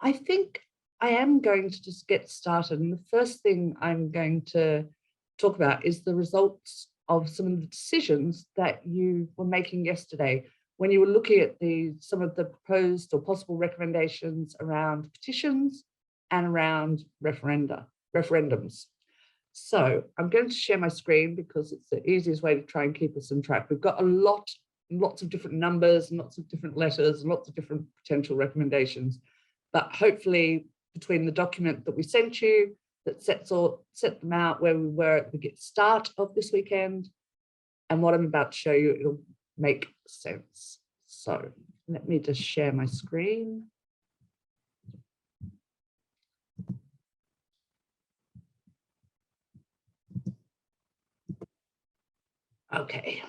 I think I am going to just get started. And the first thing I'm going to talk about is the results of some of the decisions that you were making yesterday when you were looking at some of the proposed or possible recommendations around petitions and around referendums. So I'm going to share my screen because it's the easiest way to try and keep us on track. We've got lots of different numbers and lots of different letters and lots of different potential recommendations. But hopefully between the document that we sent you that set them out where we were at the start of this weekend and what I'm about to show you, it'll make sense. So let me just share my screen. Okay.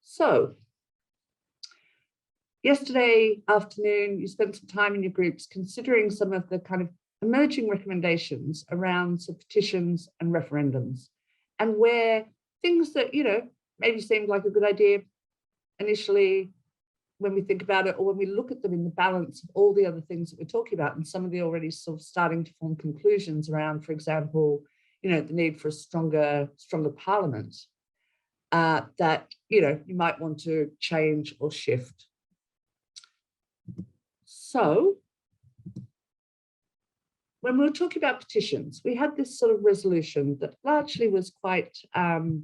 So yesterday afternoon, you spent some time in your groups considering some of the kind of emerging recommendations around petitions and referendums, and where things that, maybe seemed like a good idea initially when we think about it, or when we look at them in the balance of all the other things that we're talking about, and some of the already sort of starting to form conclusions around, for example, the need for a stronger parliament, that, you might want to change or shift. So when we were talking about petitions, we had this sort of resolution that largely was quite, had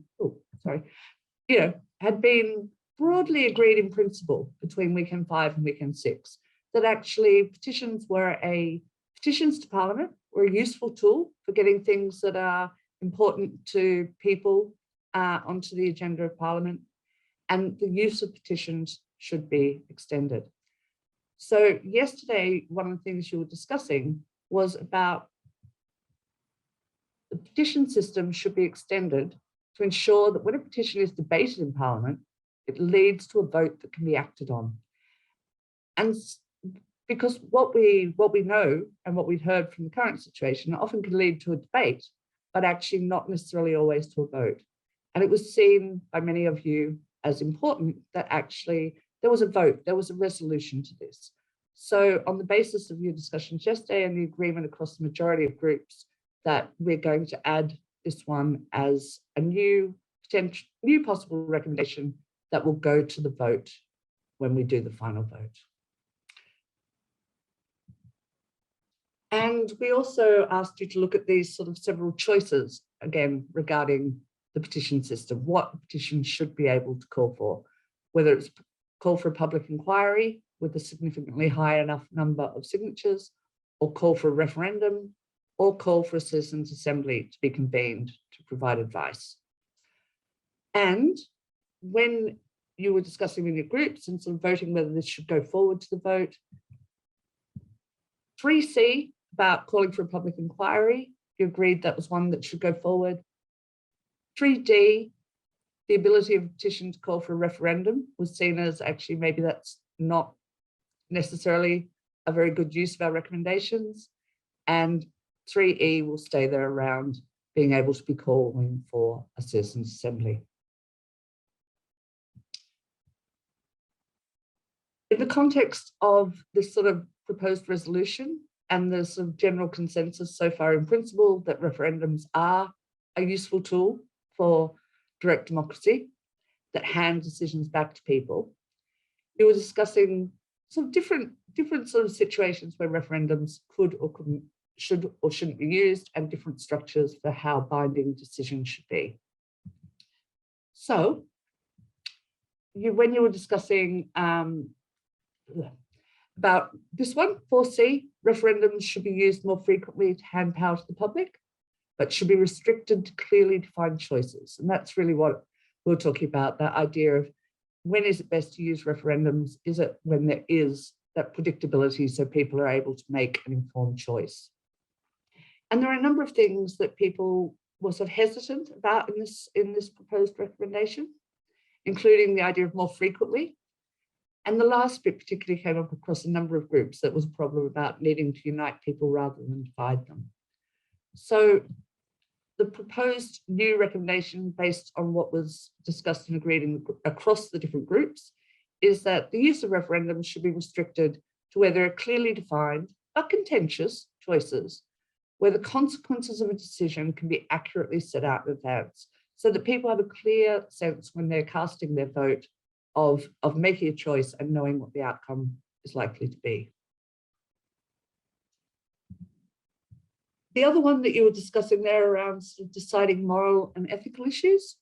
been broadly agreed in principle between weekend 5 and weekend 6, that actually petitions to Parliament were a useful tool for getting things that are important to people onto the agenda of Parliament, and the use of petitions should be extended. So yesterday, one of the things you were discussing was about the petition system should be extended to ensure that when a petition is debated in Parliament, it leads to a vote that can be acted on. And because what we know and what we've heard from the current situation often can lead to a debate, but actually not necessarily always to a vote. And it was seen by many of you as important that actually there was a vote, there was a resolution to this. So on the basis of your discussions yesterday and the agreement across the majority of groups, that we're going to add this one as a new possible recommendation that will go to the vote when we do the final vote. And we also asked you to look at these sort of several choices, again, regarding the petition system, what the petition should be able to call for, whether it's call for a public inquiry with a significantly high enough number of signatures, or call for a referendum, or call for a citizens' assembly to be convened to provide advice. And when you were discussing in your groups and sort of voting whether this should go forward to the vote, 3C, about calling for a public inquiry, you agreed that was one that should go forward. 3D, the ability of a petition to call for a referendum, was seen as actually maybe that's not necessarily a very good use of our recommendations. And 3E will stay there around being able to be calling for a citizens' assembly. In the context of this sort of proposed resolution and the sort of general consensus so far in principle that referendums are a useful tool for direct democracy that hand decisions back to people, you were discussing sort of different sort of situations where referendums could or couldn't, should or shouldn't be used, and different structures for how binding decisions should be. So when you were discussing about this one, 4C, referendums should be used more frequently to hand power to the public, but should be restricted to clearly defined choices. And that's really what we're talking about, that idea of when is it best to use referendums? Is it when there is that predictability so people are able to make an informed choice? And there are a number of things that people were sort of hesitant about in this proposed recommendation, including the idea of more frequently. And the last bit particularly came up across a number of groups that was a problem about needing to unite people rather than divide them. So the proposed new recommendation, based on what was discussed and agreed across the different groups, is that the use of referendums should be restricted to where there are clearly defined but contentious choices, where the consequences of a decision can be accurately set out in advance, so that people have a clear sense when they're casting their vote of making a choice and knowing what the outcome is likely to be. The other one that you were discussing there around sort of deciding moral and ethical issues,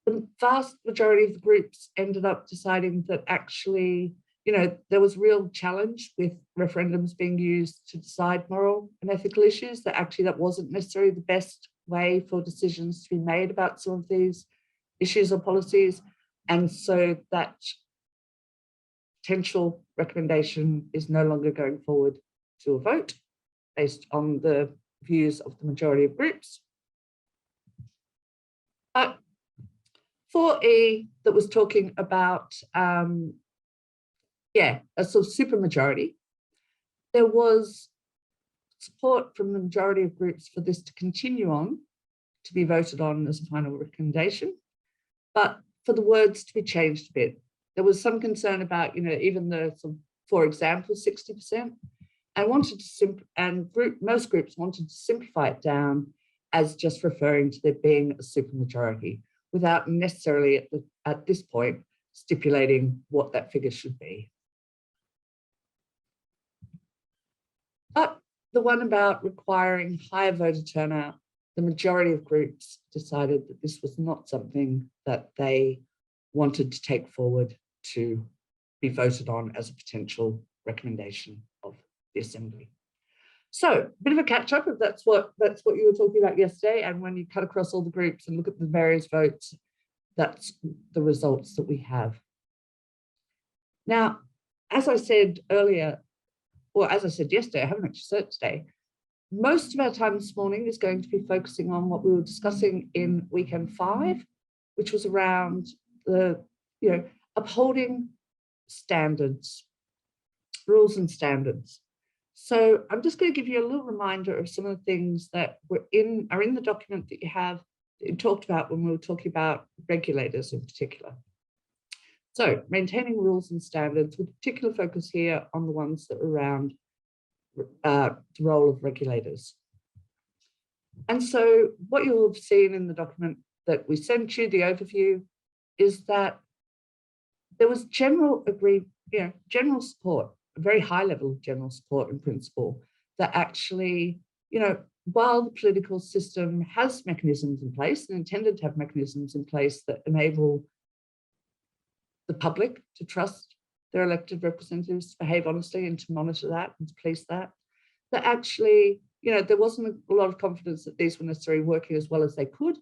the vast majority of the groups ended up deciding that actually, there was real challenge with referendums being used to decide moral and ethical issues, that actually that wasn't necessarily the best way for decisions to be made about some of these issues or policies. And so that potential recommendation is no longer going forward to a vote based on the views of the majority of groups. But 4E that was talking about, a sort of supermajority, there was support from the majority of groups for this to continue on to be voted on as a final recommendation, but for the words to be changed a bit. There was some concern about, even the, for example, 60%, and most groups wanted to simplify it down as just referring to there being a supermajority, without necessarily at this point stipulating what that figure should be. But the one about requiring higher voter turnout, the majority of groups decided that this was not something that they wanted to take forward to be voted on as a potential recommendation of the Assembly. So a bit of a catch up, if that's what you were talking about yesterday, and when you cut across all the groups and look at the various votes, that's the results that we have. Now, as I said earlier, or as I said yesterday, I haven't actually said it today, most of our time this morning is going to be focusing on what we were discussing in weekend 5, which was around the, upholding standards, rules and standards. So I'm just going to give you a little reminder of some of the things that are in the document that you talked about when we were talking about regulators in particular. So maintaining rules and standards with particular focus here on the ones that are around the role of regulators. And so what you'll have seen in the document that we sent you, the overview, is that there was general support, a very high level of general support in principle, that actually, while the political system has mechanisms in place and intended to have mechanisms in place that enable the public to trust their elected representatives to behave honestly and to monitor that and to police that, that actually, there wasn't a lot of confidence that these were necessarily working as well as they could,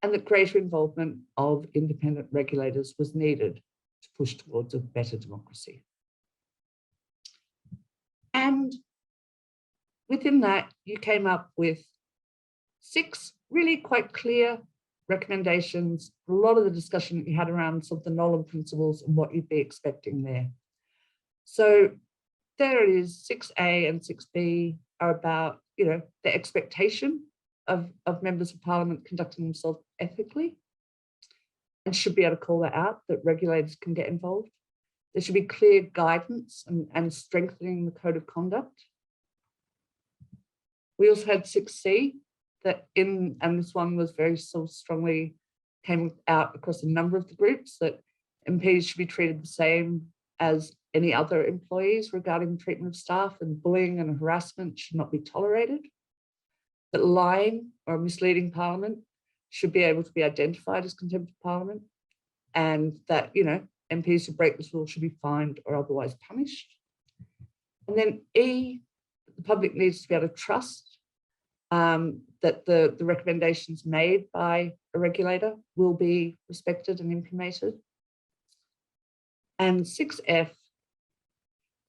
and that greater involvement of independent regulators was needed to push towards a better democracy. And within that, you came up with 6 really quite clear recommendations, a lot of the discussion that you had around sort of the Nolan principles and what you'd be expecting there. So there it is, 6A and 6B are about, the expectation of members of Parliament conducting themselves ethically, and should be able to call that out, that regulators can get involved. There should be clear guidance and strengthening the code of conduct. We also had 6C, and this one was very strongly came out across a number of the groups, that MPs should be treated the same as any other employees regarding treatment of staff, and bullying and harassment should not be tolerated. That lying or misleading Parliament should be able to be identified as contempt of Parliament, and that, MPs who break this rule should be fined or otherwise punished. And then E, the public needs to be able to trust that the recommendations made by a regulator will be respected and implemented. And 6F,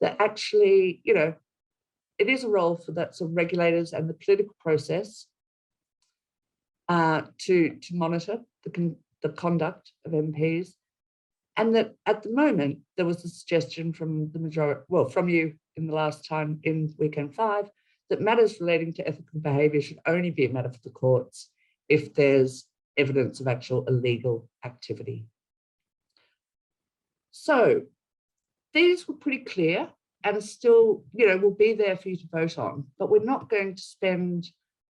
that actually, it is a role for that sort of regulators and the political process to monitor the conduct of MPs. And that at the moment, there was a suggestion from the majority, from you in the last time in weekend 5, that matters relating to ethical behaviour should only be a matter for the courts if there's evidence of actual illegal activity. So these were pretty clear and are still, will be there for you to vote on, but we're not going to spend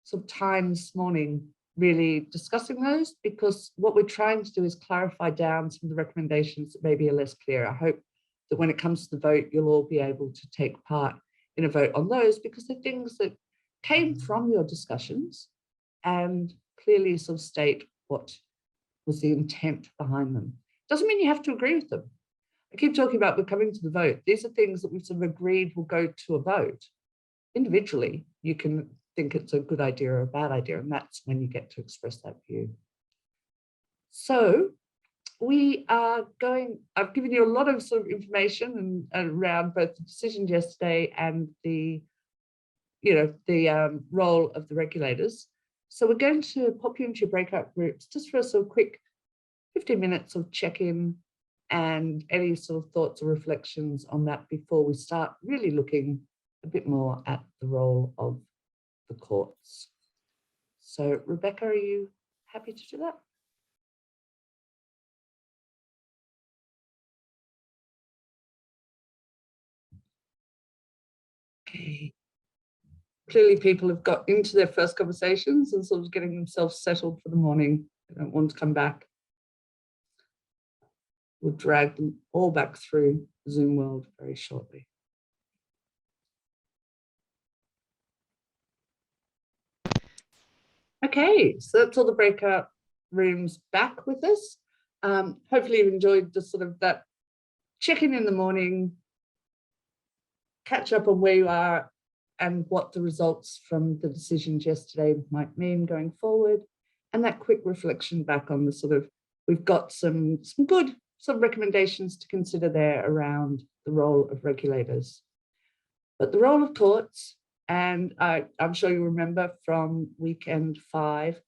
some time this morning really discussing those, because what we're trying to do is clarify down some of the recommendations that maybe are less clear. I hope that when it comes to the vote, you'll all be able to take part in a vote on those, because they're things that came from your discussions and clearly sort of state what was the intent behind them. Doesn't mean you have to agree with them. I keep talking about we're coming to the vote. These are things that we've sort of agreed will go to a vote. Individually, you can think it's a good idea or a bad idea, and that's when you get to express that view. So we are going, I've given you a lot of sort of information and around both the decision yesterday and the, role of the regulators. So we're going to pop you into your breakout groups just for a sort of quick 15 minutes of check-in and any sort of thoughts or reflections on that before we start really looking a bit more at the role of the courts. So Rebecca, are you happy to do that? Okay. Clearly people have got into their first conversations and sort of getting themselves settled for the morning. They don't want to come back. We'll drag them all back through Zoom world very shortly. Okay, so that's all the breakout rooms back with us. Hopefully you've enjoyed the sort of that check-in in the morning, catch up on where you are and what the results from the decisions yesterday might mean going forward, and that quick reflection back on the sort of, we've got some good sort of recommendations to consider there around the role of regulators. But the role of courts, and I'm sure you remember from weekend 5,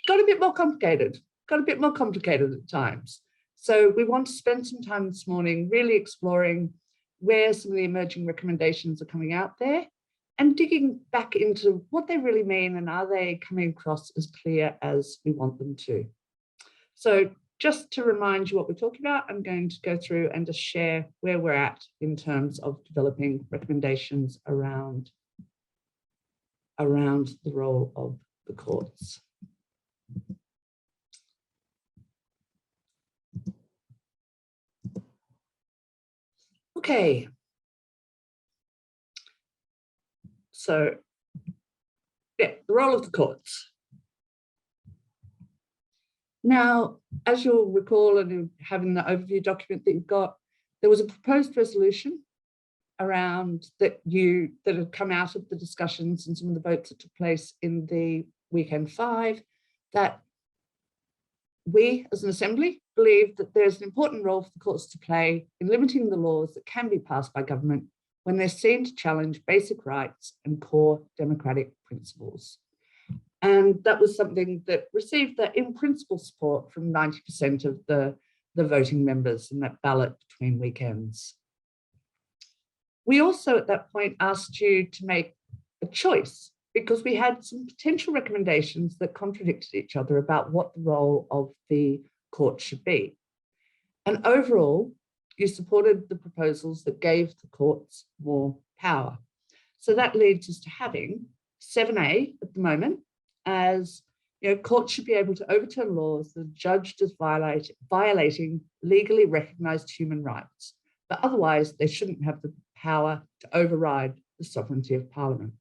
got a bit more complicated at times. So we want to spend some time this morning really exploring where some of the emerging recommendations are coming out there and digging back into what they really mean and are they coming across as clear as we want them to. So just to remind you what we're talking about, I'm going to go through and just share where we're at in terms of developing recommendations around the role of the courts. Okay. So, yeah, the role of the courts. Now, as you'll recall, and having the overview document that you've got, there was a proposed resolution around that had come out of the discussions and some of the votes that took place in the weekend 5, that we as an assembly believe that there's an important role for the courts to play in limiting the laws that can be passed by government when they're seen to challenge basic rights and core democratic principles. And that was something that received that in principle support from 90% of the voting members in that ballot between weekends. We also at that point asked you to make a choice because we had some potential recommendations that contradicted each other about what the role of the court should be. And overall, you supported the proposals that gave the courts more power. So that leads us to having 7A at the moment, as courts should be able to overturn laws that judged as violating legally recognized human rights, but otherwise they shouldn't have the power to override the sovereignty of Parliament.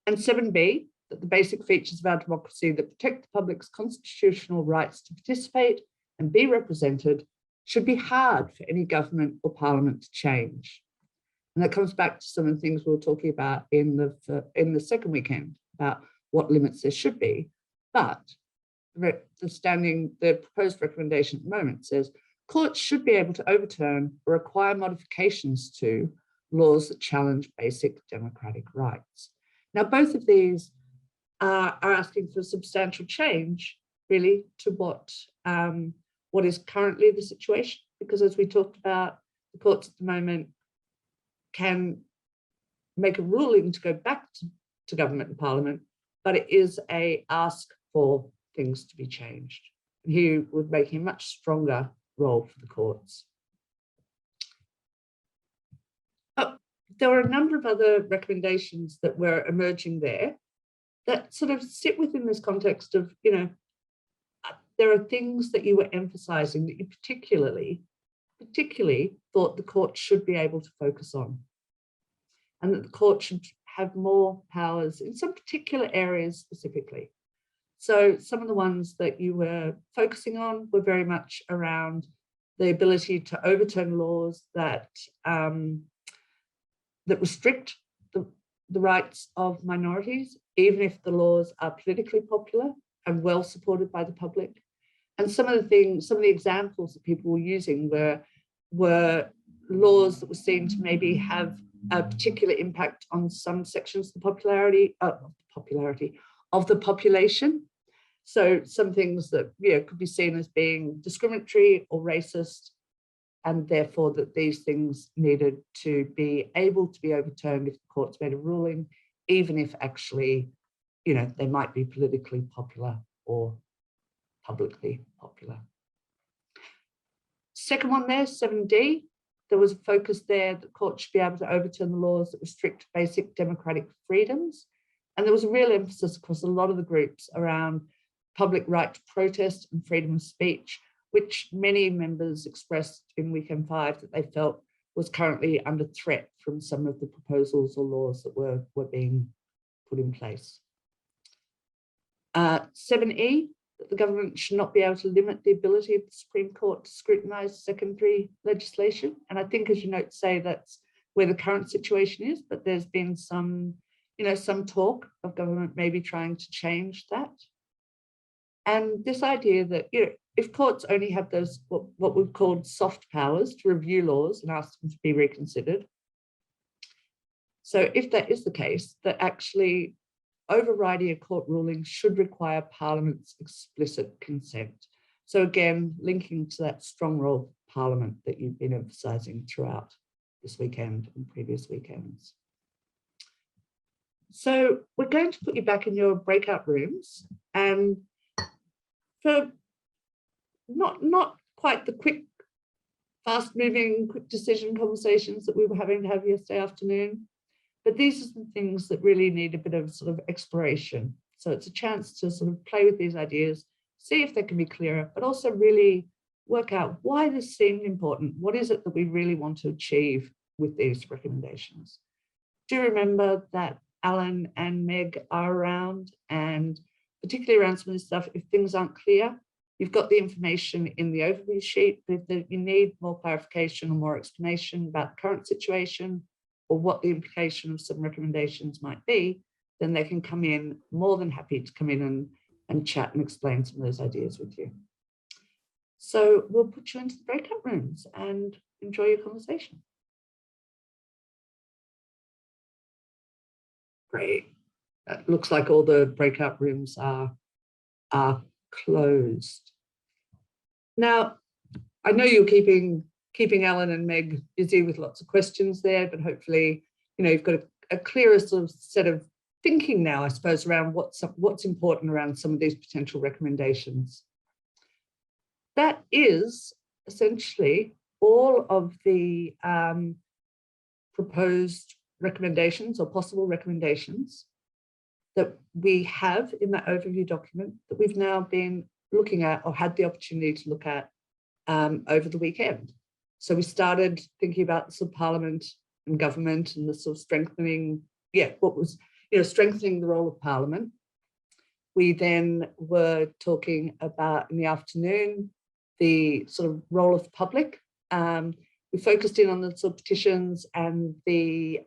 And 7B, that the basic features of our democracy that protect the public's constitutional rights to participate and be represented should be hard for any government or Parliament to change. And that comes back to some of the things we were talking about in the second weekend about what limits there should be. But the proposed recommendation at the moment says courts should be able to overturn or require modifications to laws that challenge basic democratic rights. Now, both of these are asking for substantial change, really, to what is currently the situation, because as we talked about, the courts at the moment can make a ruling to go back to government and Parliament, but it is a ask for things to be changed. And here would make a much stronger role for the courts. there were a number of other recommendations that were emerging there that sort of sit within this context of, there are things that you were emphasizing that you particularly thought the court should be able to focus on, and that the court should have more powers in some particular areas specifically. So some of the ones that you were focusing on were very much around the ability to overturn laws that that restrict the rights of minorities, even if the laws are politically popular and well supported by the public. And some of the examples that people were using were laws that were seen to maybe have a particular impact on some sections of the of the population. So some things that could be seen as being discriminatory or racist, and therefore that these things needed to be able to be overturned if the courts made a ruling, even if actually, they might be politically popular or publicly popular. Second one there, 7D, there was a focus there that courts should be able to overturn the laws that restrict basic democratic freedoms. And there was a real emphasis across a lot of the groups around public right to protest and freedom of speech, which many members expressed in Weekend 5 that they felt was currently under threat from some of the proposals or laws that were being put in place. 7E, that the government should not be able to limit the ability of the Supreme Court to scrutinise secondary legislation. And I think, as you note, say that's where the current situation is, but there's been some talk of government maybe trying to change that. And this idea that, if courts only have those, what we've called soft powers to review laws and ask them to be reconsidered. So if that is the case, that actually overriding a court ruling should require Parliament's explicit consent. So again, linking to that strong role of Parliament that you've been emphasising throughout this weekend and previous weekends. So we're going to put you back in your breakout rooms, and for not quite the quick, fast-moving, quick decision conversations that we were having to have yesterday afternoon, but these are some things that really need a bit of sort of exploration. So it's a chance to sort of play with these ideas, see if they can be clearer, but also really work out why this seemed important. What is it that we really want to achieve with these recommendations? Do remember that Alan and Meg are around, and particularly around some of this stuff, if things aren't clear, you've got the information in the overview sheet, but if you need more clarification or more explanation about the current situation or what the implication of some recommendations might be, then they can come in, more than happy to come in and chat and explain some of those ideas with you. So we'll put you into the breakout rooms and enjoy your conversation. Great. It looks like all the breakout rooms are closed. Now, I know you're keeping Alan and Meg busy with lots of questions there, but hopefully, you've got a clearer sort of set of thinking now, I suppose, around what's important around some of these potential recommendations. That is essentially all of the proposed recommendations or possible recommendations that we have in that overview document that we've now been looking at or had the opportunity to look at over the weekend. So we started thinking about sort of Parliament and government and the sort of strengthening, strengthening the role of Parliament. We then were talking about, in the afternoon, the sort of role of the public. We focused in on the sort of petitions and the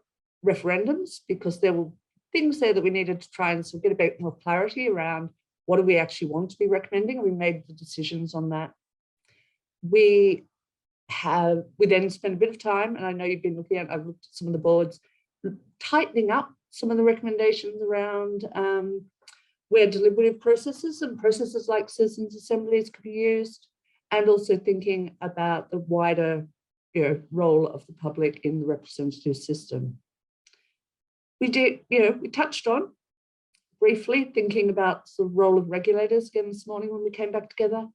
referendums, because there were things there that we needed to try and sort of get a bit more clarity around what do we actually want to be recommending, and we made the decisions on that. We then spent a bit of time, and I know you've been looking at, I've looked at some of the boards, tightening up some of the recommendations around where deliberative processes and processes like citizens' assemblies could be used, and also thinking about the wider role of the public in the representative system. We touched on briefly thinking about the role of regulators again this morning when we came back together.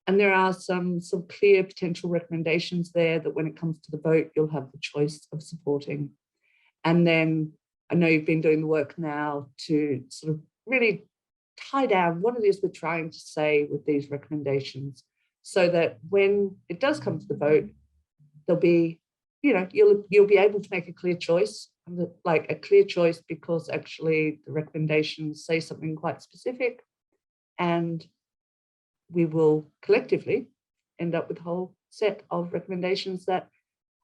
And there are some clear potential recommendations there that when it comes to the vote, you'll have the choice of supporting. And then I know you've been doing the work now to sort of really tie down what it is we're trying to say with these recommendations, so that when it does come to the vote, there'll be, you'll be able to make a clear choice, like a clear choice because actually the recommendations say something quite specific, and we will collectively end up with a whole set of recommendations that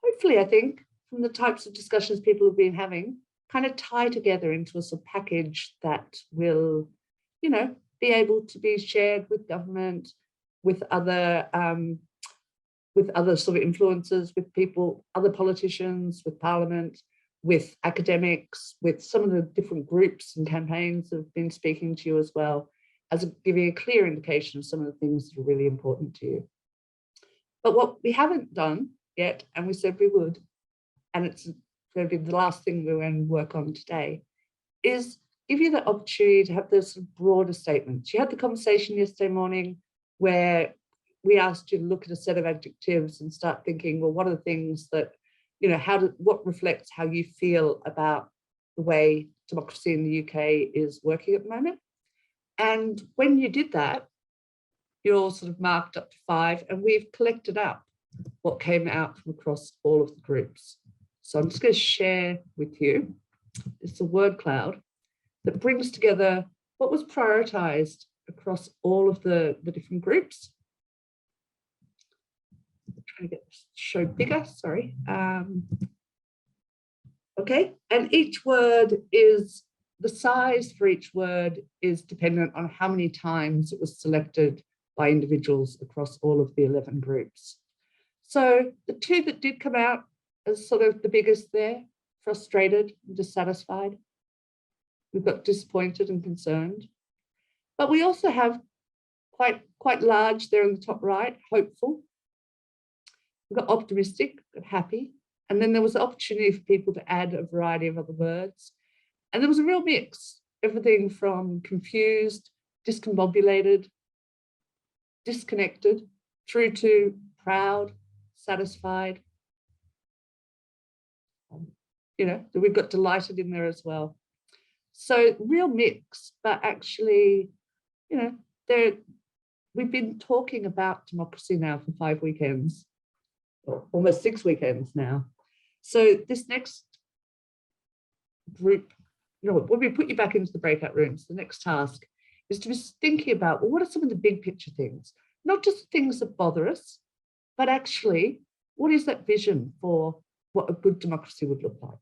hopefully, I think, from the types of discussions people have been having, kind of tie together into a sort of package that will, be able to be shared with government, with other sort of influencers, with people, other politicians, with Parliament, with academics, with some of the different groups and campaigns that have been speaking to you as well, as giving a clear indication of some of the things that are really important to you. But what we haven't done yet, and we said we would, and it's going to be the last thing we're going to work on today, is give you the opportunity to have those sort of broader statements. You had the conversation yesterday morning where we asked you to look at a set of adjectives and start thinking, well, what are the things that, what reflects how you feel about the way democracy in the UK is working at the moment? And when you did that, you all sort of marked up to 5, and we've collected up what came out from across all of the groups. So I'm just going to share with you, it's a word cloud that brings together what was prioritized across all of the different groups. I'm trying to get this show bigger, sorry. Okay, and each word is, the size for each word is dependent on how many times it was selected by individuals across all of the 11 groups. So the 2 that did come out as sort of the biggest there, frustrated and dissatisfied. We've got disappointed and concerned. But we also have quite large there in the top right, hopeful. We've got optimistic, but happy. And then there was the opportunity for people to add a variety of other words. And there was a real mix, everything from confused, discombobulated, disconnected, through to proud, satisfied. We've got delighted in there as well. So real mix, but actually, we've been talking about democracy now for 5 weekends, or almost 6 weekends now. So this next group, when we put you back into the breakout rooms, the next task is to be thinking about, well, what are some of the big picture things? Not just things that bother us, but actually, what is that vision for what a good democracy would look like?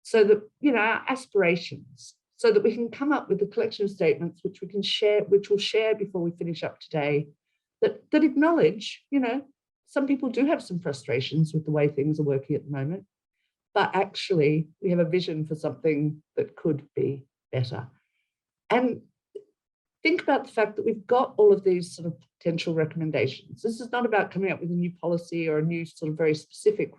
So that, our aspirations, so that we can come up with a collection of statements which we can share, which we'll share before we finish up today, that acknowledge, some people do have some frustrations with the way things are working at the moment, but actually we have a vision for something that could be better. And think about the fact that we've got all of these sort of potential recommendations. This is not about coming up with a new policy or a new sort of very specific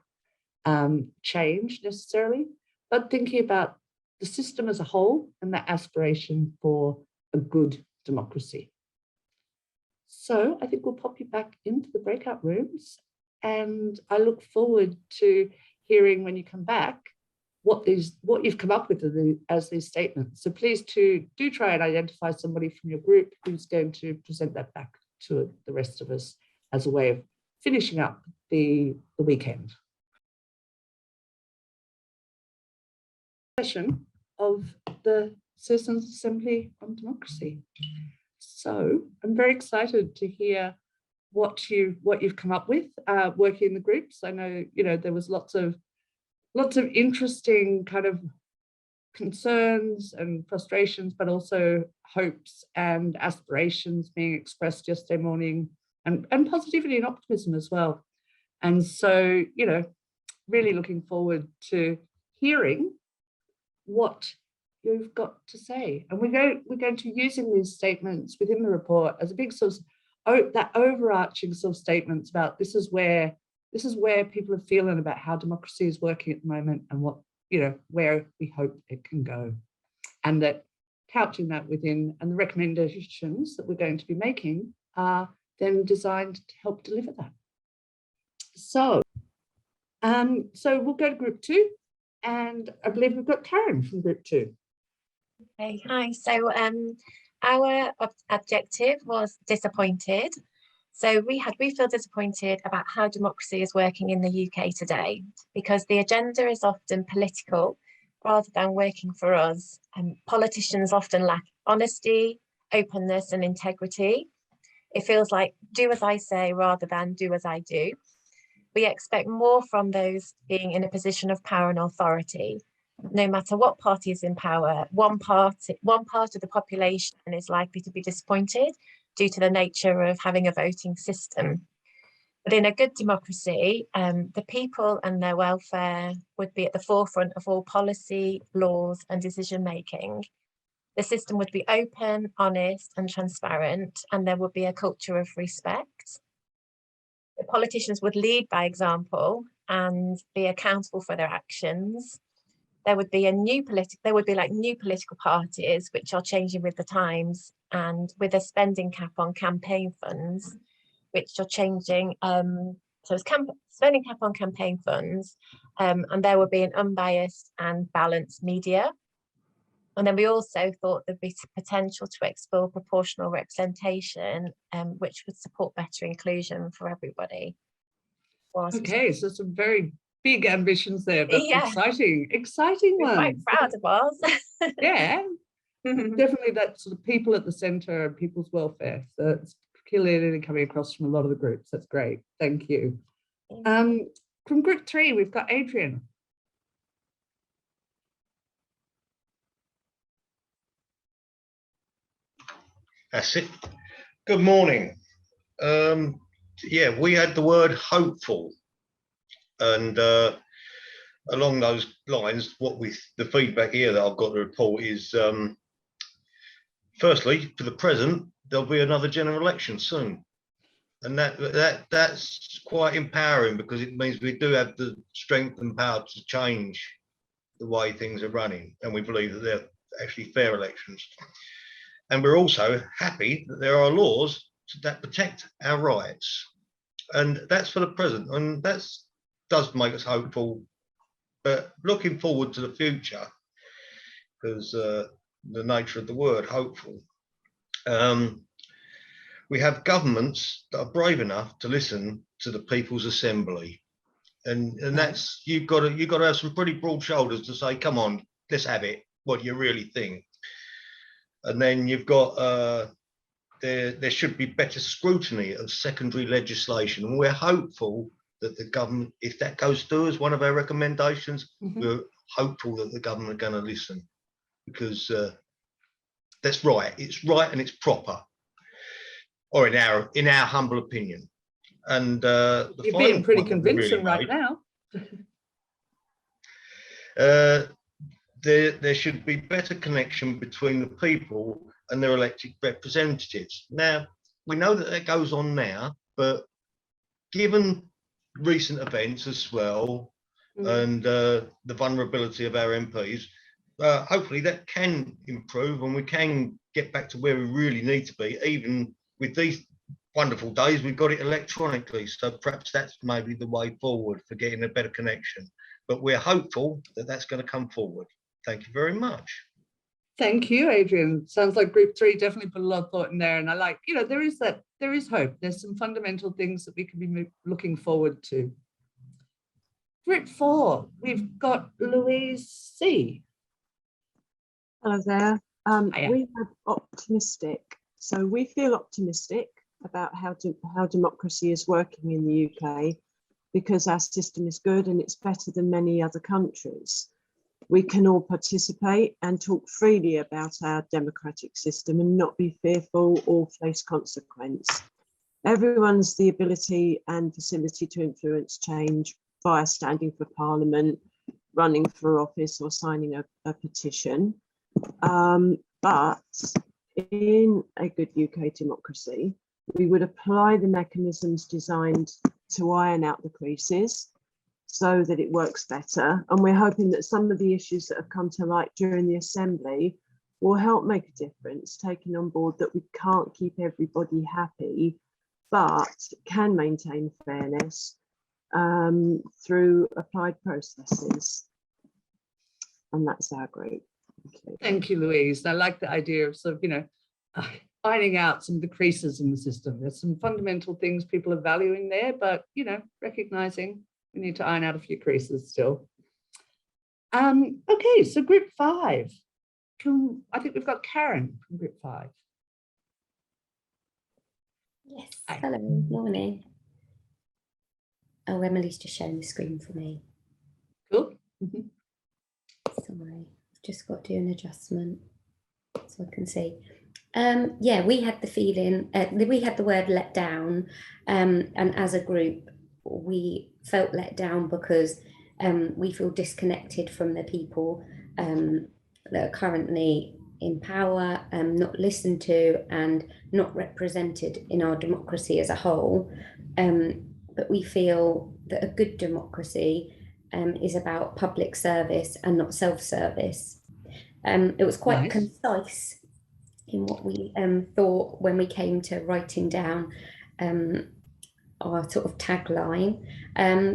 change necessarily, but thinking about the system as a whole and the aspiration for a good democracy. So I think we'll pop you back into the breakout rooms, and I look forward to hearing when you come back what you've come up with as these statements. So please do try and identify somebody from your group who's going to present that back to the rest of us as a way of finishing up the weekend. Session of the Citizens Assembly on Democracy. So I'm very excited to hear what you've come up with working in the groups. I know there was lots of interesting kind of concerns and frustrations, but also hopes and aspirations being expressed yesterday morning, and positivity and optimism as well. And so, really looking forward to hearing what you've got to say. And we're going to be using these statements within the report as a big sort of that overarching sort of statements about this is where people are feeling about how democracy is working at the moment, and what, where we hope it can go. And that couching that within, and the recommendations that we're going to be making are then designed to help deliver that. So we'll go to group 2. And I believe we've got Karen from Group 2. Okay, hi. So our objective was disappointed. So we feel disappointed about how democracy is working in the UK today, because the agenda is often political rather than working for us. Politicians often lack honesty, openness and integrity. It feels like do as I say rather than do as I do. We expect more from those being in a position of power and authority. No matter what party is in power, one part of the population is likely to be disappointed due to the nature of having a voting system. But in a good democracy, the people and their welfare would be at the forefront of all policy, laws and decision making. The system would be open, honest and transparent, and there would be a culture of respect. The politicians would lead by example and be accountable for their actions. There would be new political parties which are changing with the times, and with a spending cap on campaign funds, which are changing. So it's spending cap on campaign funds, and there would be an unbiased and balanced media. And then we also thought there'd be potential to explore proportional representation, which would support better inclusion for everybody. Okay, so some very big ambitions there, but yeah, exciting we're quite ones. proud of ours. Yeah, definitely that sort of people at the centre and people's welfare. So it's clearly coming across from a lot of the groups. That's great. Thank you. From Group 3, we've got Adrian. That's it. Good morning. Yeah, we had the word hopeful, and along those lines, the feedback here that I've got to report is, firstly, for the present, there'll be another general election soon, and that's quite empowering, because it means we do have the strength and power to change the way things are running, and we believe that they're actually fair elections. And we're also happy that there are laws that protect our rights. And that's for the present. And that does make us hopeful. But looking forward to the future, because the nature of the word, hopeful, we have governments that are brave enough to listen to the People's Assembly. And that's, you've got to have some pretty broad shoulders to say, come on, let's have it, what you really think. And then you've got, there should be better scrutiny of secondary legislation. And we're hopeful that the government, if that goes through as one of our recommendations, we're hopeful that the government are going to listen, because that's right. It's right and it's proper, or in our humble opinion. And you're being pretty convincing right now. There should be better connection between the people and their elected representatives. Now, we know that goes on now, but given recent events as well, and the vulnerability of our MPs, hopefully that can improve and we can get back to where we really need to be. Even with these wonderful days, we've got it electronically, so perhaps that's maybe the way forward for getting a better connection. But we're hopeful that that's going to come forward. Thank you very much. Thank you, Adrian. Sounds like Group 3 definitely put a lot of thought in there. And I like, there is hope. There's some fundamental things that we can be looking forward to. Group 4, we've got Louise C. Hello there. We have optimistic. So we feel optimistic about how democracy is working in the UK, because our system is good and it's better than many other countries. We can all participate and talk freely about our democratic system and not be fearful or face consequence. Everyone's the ability and facility to influence change via standing for Parliament, running for office or signing a petition. But in a good UK democracy, we would apply the mechanisms designed to iron out the creases so that it works better. And we're hoping that some of the issues that have come to light during the Assembly will help make a difference, taking on board that we can't keep everybody happy, but can maintain fairness through applied processes. and that's our group. Thank you, Louise. I like the idea of sort of, ironing out some of the creases in the system. There's some fundamental things people are valuing there, but, recognizing we need to iron out a few creases still. Okay, so group 5. I think we've got Karen from group 5. Yes, Hi. hello, morning. Oh, Emily's just sharing the screen for me. Cool. Sorry, I've just got to do an adjustment so I can see. Yeah, we had the feeling, we had the word let down, and as a group, we felt let down because we feel disconnected from the people that are currently in power, not listened to and not represented in our democracy as a whole. But we feel that a good democracy is about public service and not self-service. It was quite concise in what we thought when we came to writing down our sort of tagline.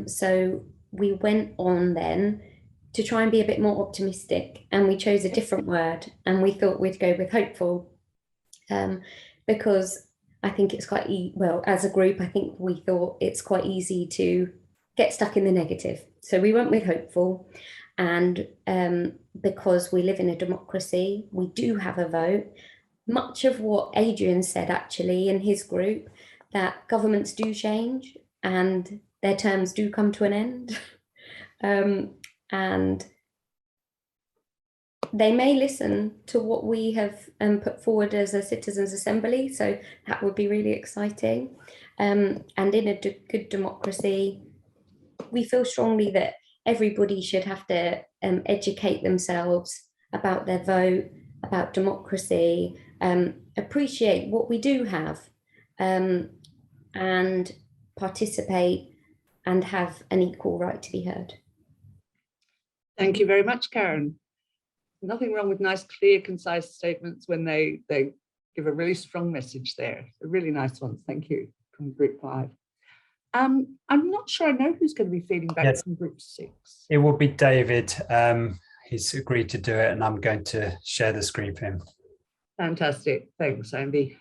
So we went on then to try and be a bit more optimistic, and we chose a different word, and we thought we'd go with hopeful, because I think it's quite, well, as a group, I think we thought it's quite easy to get stuck in the negative. So we went with hopeful, and because we live in a democracy, we do have a vote. Much of what Adrian said actually in his group, that governments do change and their terms do come to an end. And they may listen to what we have put forward as a citizens' assembly, so that would be really exciting. And in a good democracy, we feel strongly that everybody should have to educate themselves about their vote, about democracy, appreciate what we do have, and participate and have an equal right to be heard. Thank you very much, Karen. Nothing wrong with nice, clear, concise statements when they give a really strong message there. They're really nice ones. Thank you from group 5. I'm not sure I know who's going to be feeding back from group 6. It will be David. He's agreed to do it, and I'm going to share the screen for him. Fantastic. Thanks, Andy.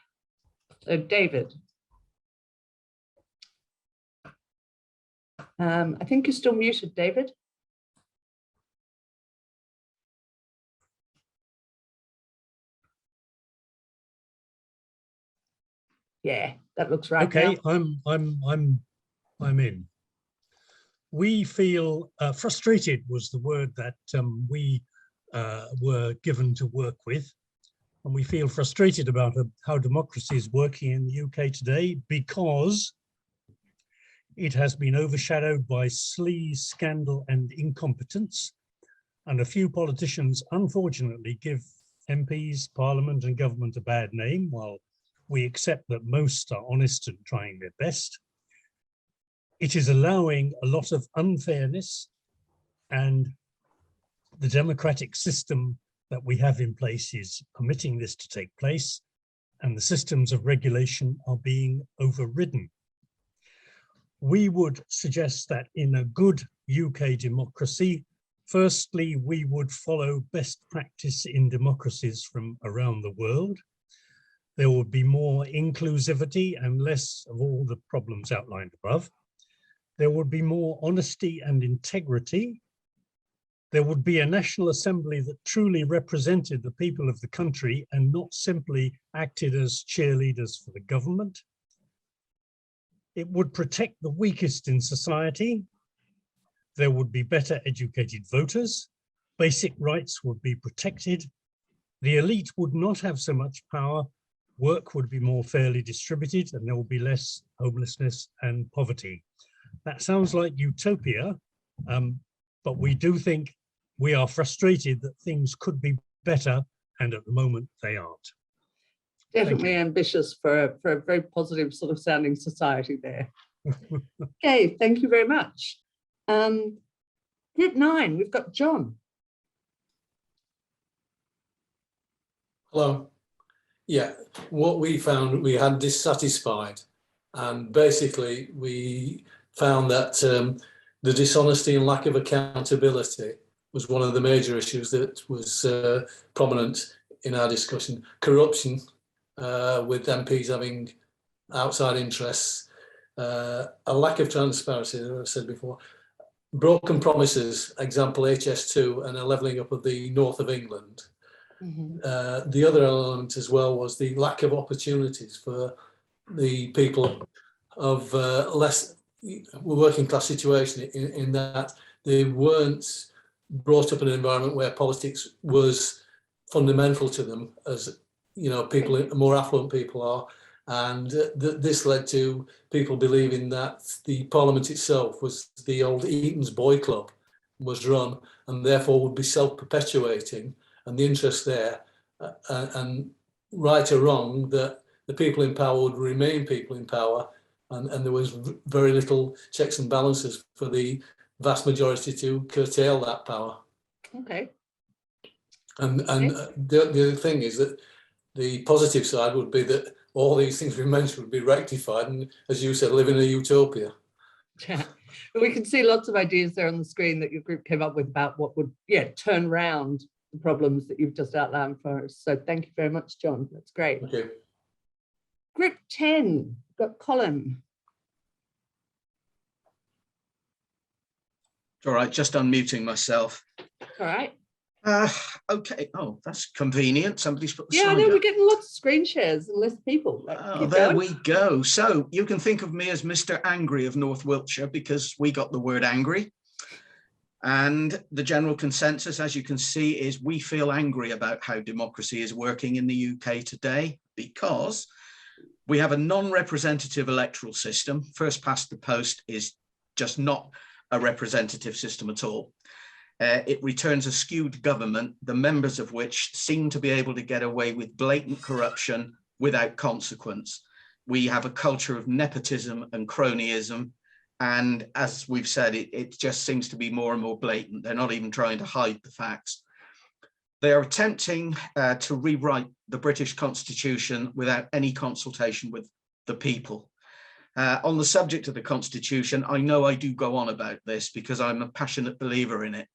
So David. I think you're still muted, David. Yeah, that looks right. Okay, now. I'm in. We feel frustrated was the word that we were given to work with, and we feel frustrated about how democracy is working in the UK today because it has been overshadowed by sleaze, scandal, and incompetence, and a few politicians unfortunately give MPs, Parliament, and government a bad name, while we accept that most are honest and trying their best. It is allowing a lot of unfairness, and the democratic system that we have in place is permitting this to take place, and the systems of regulation are being overridden. We would suggest that in a good UK democracy, firstly, we would follow best practice in democracies from around the world. There would be more inclusivity and less of all the problems outlined above. There would be more honesty and integrity. There would be a National Assembly that truly represented the people of the country and not simply acted as cheerleaders for the government. It would protect the weakest in society. There would be better educated voters. Basic rights would be protected. The elite would not have so much power. Work would be more fairly distributed, and there will be less homelessness and poverty. That sounds like utopia, but we do think we are frustrated that things could be better, and at the moment they aren't. Definitely ambitious for a very positive sort of sounding society there. Okay, thank you very much. Group 9, we've got John. Hello. Yeah, what we found, we had dissatisfied, and basically we found that the dishonesty and lack of accountability was one of the major issues that was prominent in our discussion. Corruption, with MPs having outside interests, a lack of transparency, as I said before, broken promises, example HS2 and a levelling up of the north of England. The other element as well was the lack of opportunities for the people of less working class situation, in that they weren't brought up in an environment where politics was fundamental to them, as you know, people, more affluent people are, and this led to people believing that the Parliament itself was the old Eton's Boy Club, was run, and therefore would be self-perpetuating, and the interest there, and right or wrong, that the people in power would remain people in power, and there was very little checks and balances for the vast majority to curtail that power. Okay. And the other thing is that the positive side would be that all these things we mentioned would be rectified, and as you said, live in a utopia. Yeah, we can see lots of ideas there on the screen that your group came up with about what would, turn around the problems that you've just outlined for us. So thank you very much, John. That's great. Okay. Group 10, got Colin. All right, just unmuting myself. All right. Okay. Oh, that's convenient. Somebody's put the Yeah, I sign know, up. we're getting lots of screen shares and less people. Oh, there we go. So you can think of me as Mr. Angry of North Wiltshire, because we got the word angry. And the general consensus, as you can see, is we feel angry about how democracy is working in the UK today, because we have a non-representative electoral system. First past the post is just not a representative system at all. It returns a skewed government, the members of which seem to be able to get away with blatant corruption without consequence. We have a culture of nepotism and cronyism. And as we've said, it just seems to be more and more blatant. They're not even trying to hide the facts. They are attempting to rewrite the British Constitution without any consultation with the people. On the subject of the Constitution, I know I do go on about this because I'm a passionate believer in it.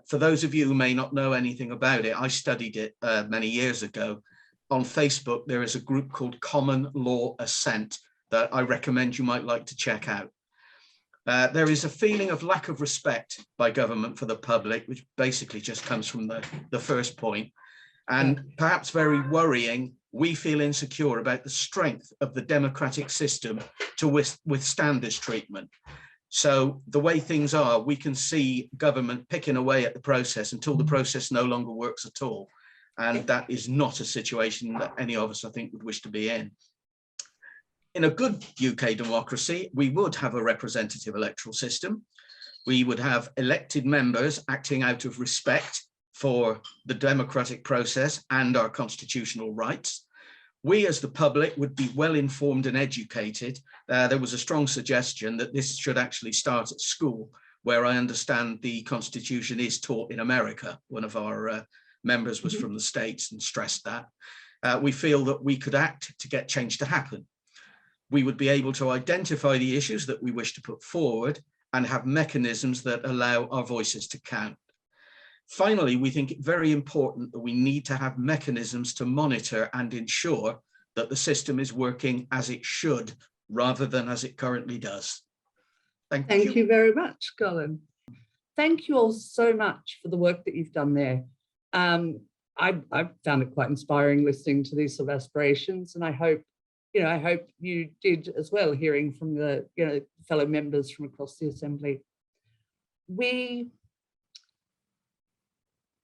For those of you who may not know anything about it, I studied it many years ago. On Facebook, there is a group called Common Law Assent that I recommend you might like to check out. There is a feeling of lack of respect by government for the public, which basically just comes from the first point. And perhaps very worrying, we feel insecure about the strength of the democratic system to withstand this treatment. So the way things are, we can see government picking away at the process until the process no longer works at all. And that is not a situation that any of us, I think, would wish to be in. In a good UK democracy, we would have a representative electoral system. We would have elected members acting out of respect for the democratic process and our constitutional rights. We as the public would be well informed and educated. There was a strong suggestion that this should actually start at school, where I understand the Constitution is taught in America. One of our members was from the States and stressed that. We feel that we could act to get change to happen. We would be able to identify the issues that we wish to put forward and have mechanisms that allow our voices to count. Finally, we think it very important that we need to have mechanisms to monitor and ensure that the system is working as it should, rather than as it currently does. Thank you. Thank you very much, Colin. Thank you all so much for the work that you've done there. I found it quite inspiring listening to these sort of aspirations, and I hope you did as well, hearing from the fellow members from across the Assembly. We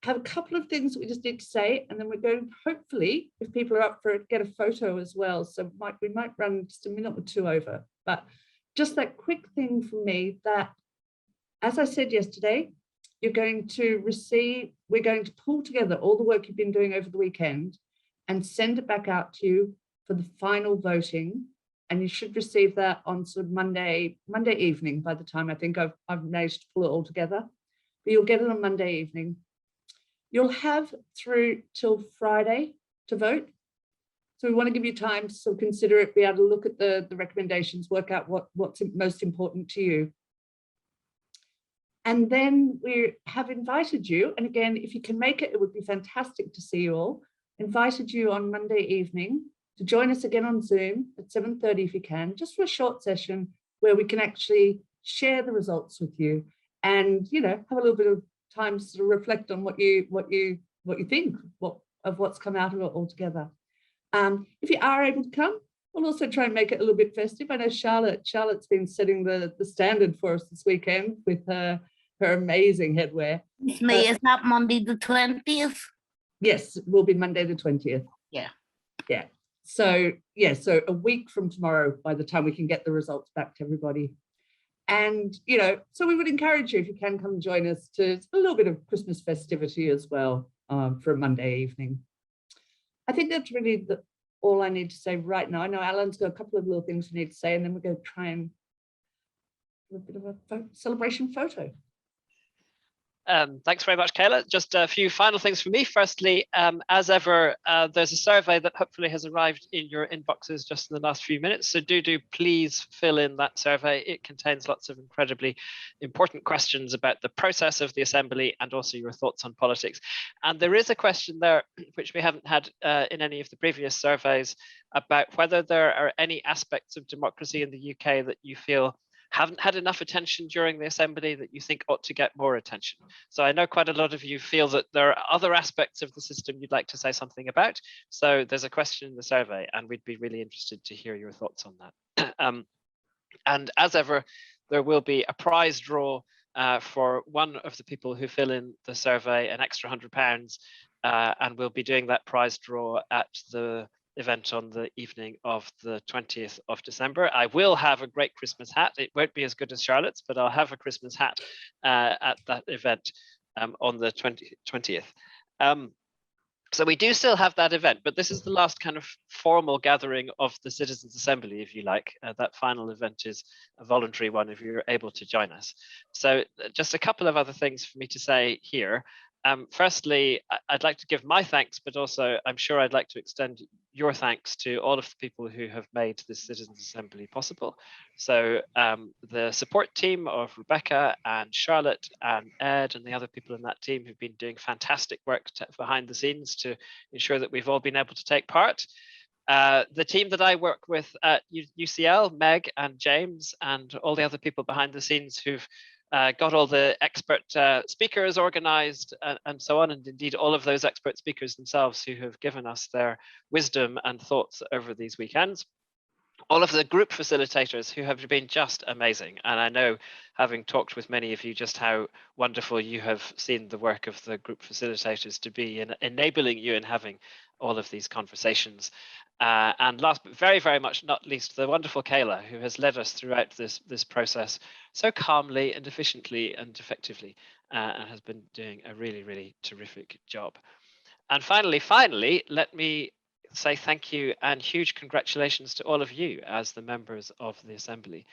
have a couple of things that we just need to say, and then we're going, hopefully, if people are up for it, get a photo as well. So we might run just a minute or two over, but just that quick thing from me that, as I said yesterday, we're going to pull together all the work you've been doing over the weekend and send it back out to you for the final voting. And you should receive that on sort of Monday evening, by the time I think I've managed to pull it all together. But you'll get it on Monday evening. You'll have through till Friday to vote. So we want to give you time to sort of consider it, be able to look at the recommendations, work out what's most important to you. And then we have invited you, and again, if you can make it, it would be fantastic to see you all, invited you on Monday evening to join us again on Zoom at 7:30 if you can, just for a short session where we can actually share the results with you and, you know, have a little bit of time to reflect on what you think of what's come out of it altogether. If you are able to come, we'll also try and make it a little bit festive. I know Charlotte's been setting the standard for us this weekend with her amazing headwear. Is that Monday the 20th? Yes, it will be Monday the 20th. Yeah. Yeah. So yeah, so a week from tomorrow, by the time we can get the results back to everybody. And, you know, so we would encourage you, if you can come join us, to a little bit of Christmas festivity as well for a Monday evening. I think that's really all I need to say right now. I know Alan's got a couple of little things we need to say, and then we're going to try and do a bit of a celebration photo. Thanks very much, Kayla. Just a few final things for me. Firstly, as ever, there's a survey that hopefully has arrived in your inboxes just in the last few minutes. So do please fill in that survey. It contains lots of incredibly important questions about the process of the Assembly and also your thoughts on politics. And there is a question there, which we haven't had in any of the previous surveys, about whether there are any aspects of democracy in the UK that you feel haven't had enough attention during the Assembly that you think ought to get more attention. So I know quite a lot of you feel that there are other aspects of the system you'd like to say something about. So there's a question in the survey, and we'd be really interested to hear your thoughts on that. And as ever, there will be a prize draw for one of the people who fill in the survey, an extra £100, and we'll be doing that prize draw at the event on the evening of the 20th of December. I will have a great Christmas hat. It won't be as good as Charlotte's, but I'll have a Christmas hat at that event on the 20th. So we do still have that event, but this is the last kind of formal gathering of the Citizens' Assembly, if you like. That final event is a voluntary one if you're able to join us. So just a couple of other things for me to say here. Firstly, I'd like to give my thanks, but also I'm sure I'd like to extend your thanks to all of the people who have made this Citizens' Assembly possible. So the support team of Rebecca and Charlotte and Ed and the other people in that team who've been doing fantastic work behind the scenes to ensure that we've all been able to take part. The team that I work with at UCL, Meg and James, and all the other people behind the scenes who've got all the expert speakers organized and so on, and indeed all of those expert speakers themselves who have given us their wisdom and thoughts over these weekends. All of the group facilitators who have been just amazing. And I know, having talked with many of you, just how wonderful you have seen the work of the group facilitators to be in enabling you in having all of these conversations. And last but very, very much not least, the wonderful Kayla, who has led us throughout this process so calmly and efficiently and effectively, and has been doing a really, really terrific job. And finally, let me say thank you and huge congratulations to all of you as the members of the Assembly.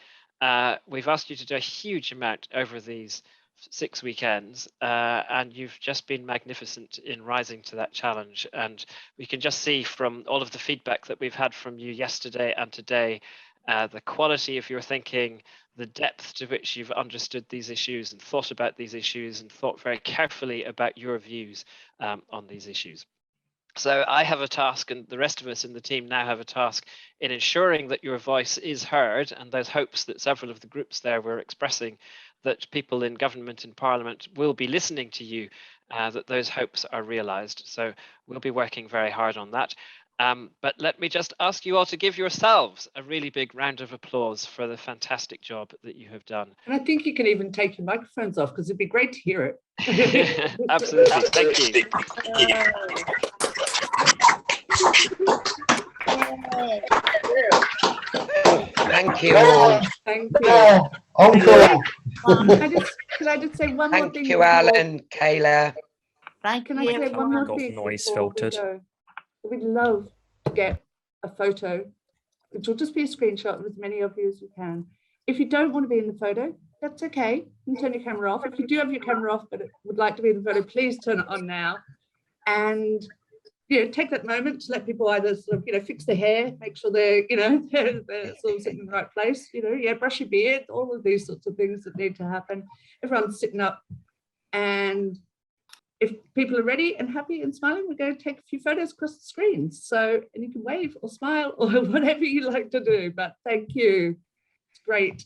We've asked you to do a huge amount over these 6 weekends, and you've just been magnificent in rising to that challenge. And we can just see from all of the feedback that we've had from you yesterday and today, the quality of your thinking, the depth to which you've understood these issues and thought about these issues and thought very carefully about your views on these issues. So I have a task, and the rest of us in the team now have a task in ensuring that your voice is heard, and those hopes that several of the groups there were expressing, that people in government and parliament will be listening to you, that those hopes are realised. So we'll be working very hard on that. But let me just ask you all to give yourselves a really big round of applause for the fantastic job that you have done. And I think you can even take your microphones off, because it'd be great to hear it. Absolutely, thank you. Thank you all. Thank you. Uncle. Can I just say one more thing? Thank you, Alan, Kayla. Can I say one more thing? Noise filtered. We'd love to get a photo, which will just be a screenshot of as many of you as you can. If you don't want to be in the photo, that's okay. You can turn your camera off. If you do have your camera off but would like to be in the photo, please turn it on now. And take that moment to let people either sort of, fix their hair, make sure they're, they're sort of sitting in the right place, brush your beard, all of these sorts of things that need to happen. Everyone's sitting up, and if people are ready and happy and smiling, we're going to take a few photos across the screens. So, and you can wave or smile or whatever you like to do, but thank you. It's great.